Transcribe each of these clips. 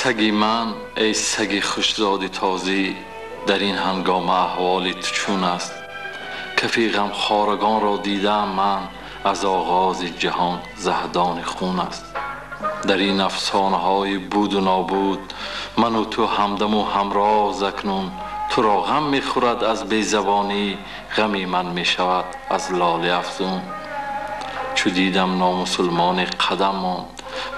سگی من ای سگی خوشزاد تازی، در این هنگام احوال تو چون است؟ کفی غمخوارگان را دیدم من، از آغاز جهان زهدان خون است. در این افسانه های بود و نابود، من و تو همدم و همراز اکنون. تو را غم می خورد از بی زبانی، غمی من می شود از لاله افزون. چو دیدم نامسلمان قدم ماند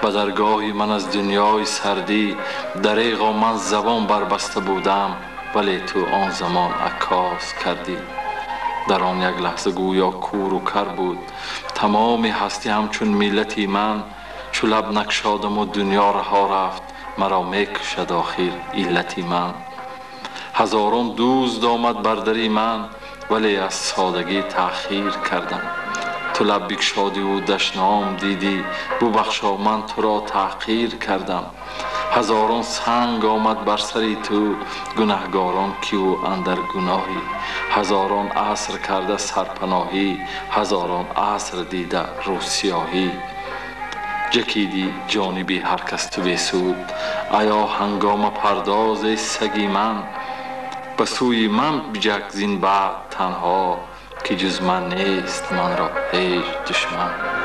و درگاهی من از دنیای سردی، دریغا من زبان بربسته بودم، ولی تو آن زمان عکاس کردی. در آن یک لحظه گویا کور و کر بود تمام هستی همچون ملتی من. چو لب نگشادم و دنیا رها رفت، مرا می کشد آخر علتی من. هزاران دزد آمد بر دری من، ولی از سادگی تأخیر کردم. تو لب بگشادی و دشنام دیدی، ببخشا من تو را تحقیر کردم. هزاران سنگ آمد بر سری تو، گنهگاران کیو اندر گناهی. هزاران عصر کرده سرپناهی، هزاران عصر دیده رو سیاهی. جکیدی جانبی هر کس تو بسود، ایا هنگام پرداز ای سگی من. به سوی من بجک زین بعد تنها، که جز من نیست من را هیچ دشمن.